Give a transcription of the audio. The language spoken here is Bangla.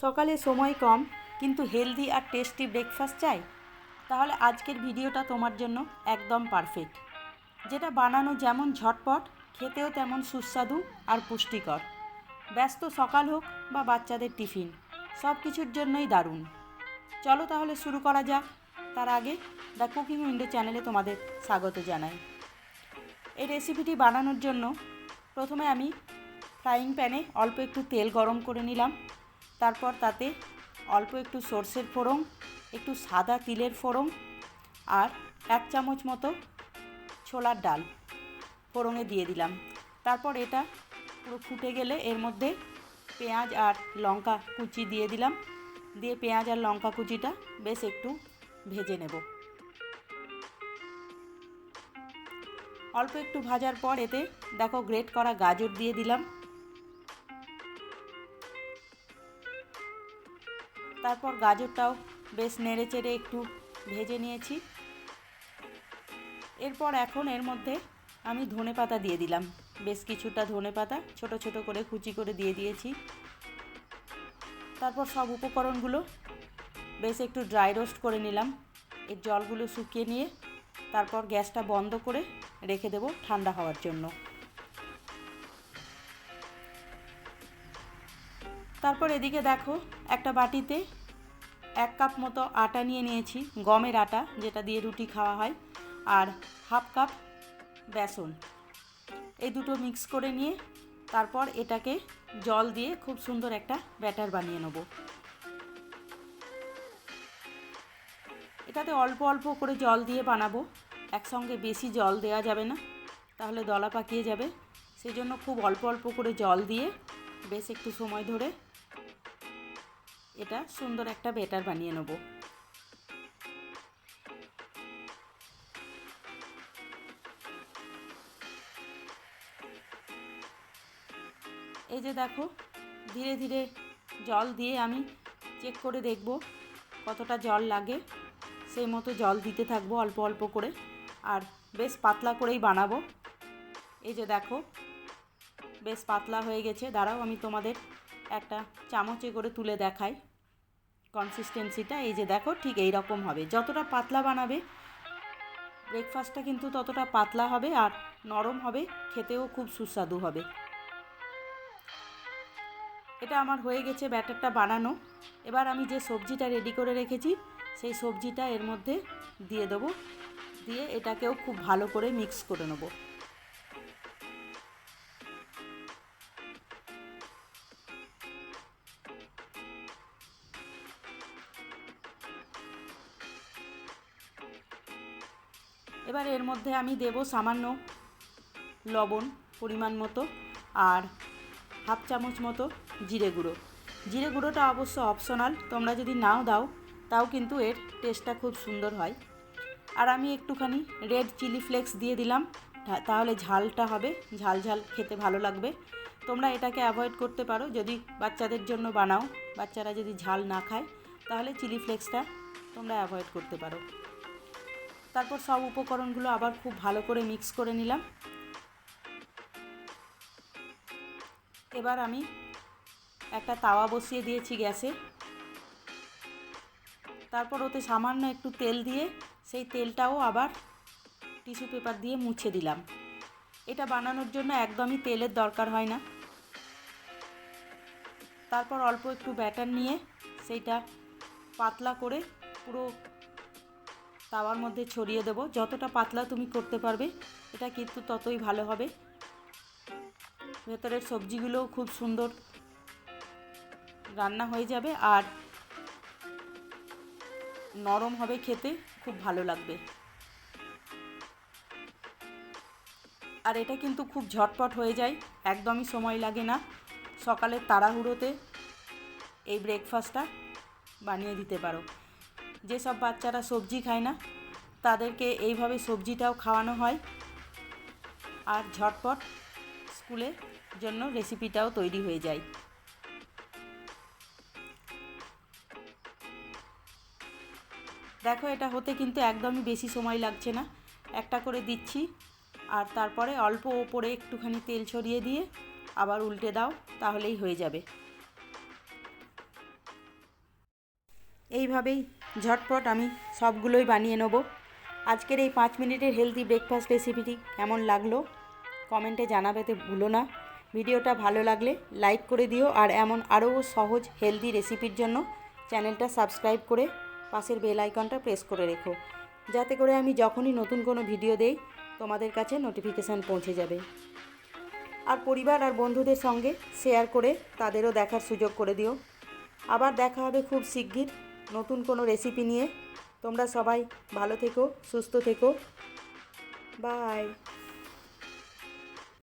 সকালে সময় কম কিন্তু হেলদি আর টেস্টি ব্রেকফাস্ট চাই, তাহলে আজকের ভিডিওটা তোমার জন্য একদম পারফেক্ট। যেটা বানানো যেমন ঝটপট, খেতেও তেমন সুস্বাদু আর পুষ্টিকর। ব্যস্ত সকাল হোক বা বাচ্চাদের টিফিন, সব কিছুর জন্যই দারুণ। চলো তাহলে শুরু করা যাক। তার আগে দ্য কুকিং উইন্ডো চ্যানেলে তোমাদের স্বাগত জানাই। এই রেসিপিটি বানানোর জন্য প্রথমে আমি ফ্রাইং প্যানে অল্প একটু তেল গরম করে নিলাম। তারপর তাতে অল্প একটু সর্ষের ফোড়ন, একটু সাদা তিলের ফোড়ন আর 1 চামচ মতো ছোলার ডাল ফোড়নে দিয়ে দিলাম। তারপর এটা পুরো ফুটে গেলে এর মধ্যে পেঁয়াজ আর লঙ্কা কুচি দিয়ে দিলাম। দিয়ে পেঁয়াজ আর লঙ্কা কুচিটা বেশ একটু ভেজে নেব। অল্প একটু ভাজার পর এতে দেখো গ্রেট করা গাজর দিয়ে দিলাম। তারপর গাজরটাও বেশ নেড়েচেড়ে একটু ভেজে নিয়েছি। এরপর এখন এর মধ্যে আমি ধনেপাতা দিয়ে দিলাম। বেশ কিছুটা ধনেপাতা ছোট ছোট করে কুচি করে দিয়ে দিয়েছি। তারপর সব উপকরণগুলো বেশ একটু ড্রাই রোস্ট করে নিলাম। এর জলগুলো শুকিয়ে নিয়ে তারপর গ্যাসটা বন্ধ করে রেখে দেব ঠান্ডা হওয়ার জন্য। তারপর এদিকে দেখো একটা বাটিতে 1 কাপ মতো আটা নিয়ে নিয়েছি, গমের আটা যেটা দিয়ে রুটি খাওয়া হয়, আর 1/2 কাপ বেসন। এই দুটো মিক্স করে নিয়ে তারপর এটাকে জল দিয়ে খুব সুন্দর একটা ব্যাটার বানিয়ে নেব। এটাতে অল্প অল্প করে জল দিয়ে বানাবো, একসঙ্গে বেশি জল দেওয়া যাবে না, তাহলে দলা পাকিয়ে যাবে। সেই জন্য খুব অল্প অল্প করে জল দিয়ে বেশ একটু সময় ধরে এটা সুন্দর একটা ব্যাটার বানিয়ে নেব। এই যে দেখো ধীরে ধীরে জল দিয়ে আমি চেক করে দেখব কতটা জল লাগে, সেই মতো জল দিতে থাকবো অল্প অল্প করে, আর বেশ পাতলা করেই বানাবো। এই যে দেখো বেশ পাতলা হয়ে গেছে। দাঁড়াও আমি তোমাদের একটা চামচে করে তুলে দেখাই কনসিস্টেন্সিটা। এই যে দেখো ঠিক এই রকম হবে। যতটা পাতলা বানাবে ব্রেকফাস্টটা কিন্তু ততটা পাতলা হবে আর নরম হবে, খেতেও খুব সুস্বাদু হবে। এটা আমার হয়ে গেছে ব্যাটারটা বানানো। এবার আমি যে সবজিটা রেডি করে রেখেছি সেই সবজিটা এর মধ্যে দিয়ে দেবো, দিয়ে এটাকেও খুব ভালো করে মিক্স করে নেব। এবার এর মধ্যে আমি দেব সামান্য লবণ পরিমাণ মতো আর 1/2 চামচ মতো জিরে গুঁড়ো। জিরে গুঁড়োটা অবশ্য অপশনাল, তোমরা যদি নাও দাও তাও কিন্তু এর টেস্টটা খুব সুন্দর হয়। আর আমি একটুখানি রেড চিলি ফ্লেক্স দিয়ে দিলাম, তাহলে ঝালটা হবে, ঝাল ঝাল খেতে ভালো লাগবে। তোমরা এটাকে অ্যাভয়েড করতে পারো যদি বাচ্চাদের জন্য বানাও, বাচ্চারা যদি ঝাল না খায় তাহলে চিলি ফ্লেক্সটা তোমরা অ্যাভয়েড করতে পারো। তারপর সব উপকরণগুলো আবার খুব ভালো করে মিক্স করে নিলাম। এবার আমি একটা তাওয়া বসিয়ে দিয়েছি গ্যাসে। তারপর ওতে সামান্য একটু তেল দিয়ে সেই তেলটাও আবার টিস্যু পেপার দিয়ে মুছে দিলাম। এটা বানানোর জন্য একদমই তেলের দরকার হয় না। তারপর অল্প একটু ব্যাটার নিয়ে সেইটা পাতলা করে পুরো তাওয়ার মধ্যে ছড়িয়ে দেবো। যতটা পাতলা তুমি করতে পারবে এটা কিন্তু ততই ভালো হবে। ভেতরের সবজিগুলোও খুব সুন্দর রান্না হয়ে যাবে আর নরম হবে, খেতে খুব ভালো লাগবে। আর এটা কিন্তু খুব ঝটপট হয়ে যায়, একদমই সময় লাগে না। সকালের তাড়াহুড়োতে এই ব্রেকফাস্টটা বানিয়ে দিতে পারো। যেসব বাচ্চারা সবজি খায় না তাদেরকে এইভাবে সবজিটাও খাওয়ানো হয়, আর ঝটপট স্কুলের জন্য রেসিপিটাও তৈরি হয়ে যায়। দেখো এটা হতে কিন্তু একদমই বেশি সময় লাগছে না। একটা করে দিচ্ছি আর তারপরে অল্প ওপরে একটুখানি তেল ছড়িয়ে দিয়ে আবার উল্টে দাও, তাহলেই হয়ে যাবে। এইভাবেই ঝটপট আমি সবগুলোই বানিয়ে নেব। আজকের এই 5 মিনিটের হেলদি ব্রেকফাস্ট রেসিপিটি কেমন লাগলো কমেন্টে জানাতে ভুলো না। ভিডিওটা ভালো লাগলে লাইক করে দিও, আর এমন আরও সহজ হেলদি রেসিপির জন্য চ্যানেলটা সাবস্ক্রাইব করে পাশের বেল আইকনটা প্রেস করে রেখো, যাতে করে আমি যখনই নতুন কোনো ভিডিও দেই তোমাদের কাছে নোটিফিকেশান পৌঁছে যাবে। আর পরিবার আর বন্ধুদের সঙ্গে শেয়ার করে তাদেরও দেখার সুযোগ করে দিও। আবার দেখা হবে খুব শিগগির নতুন কোনো রেসিপি নিয়ে। তোমরা সবাই ভালো থেকো, সুস্থ থেকো, বাই।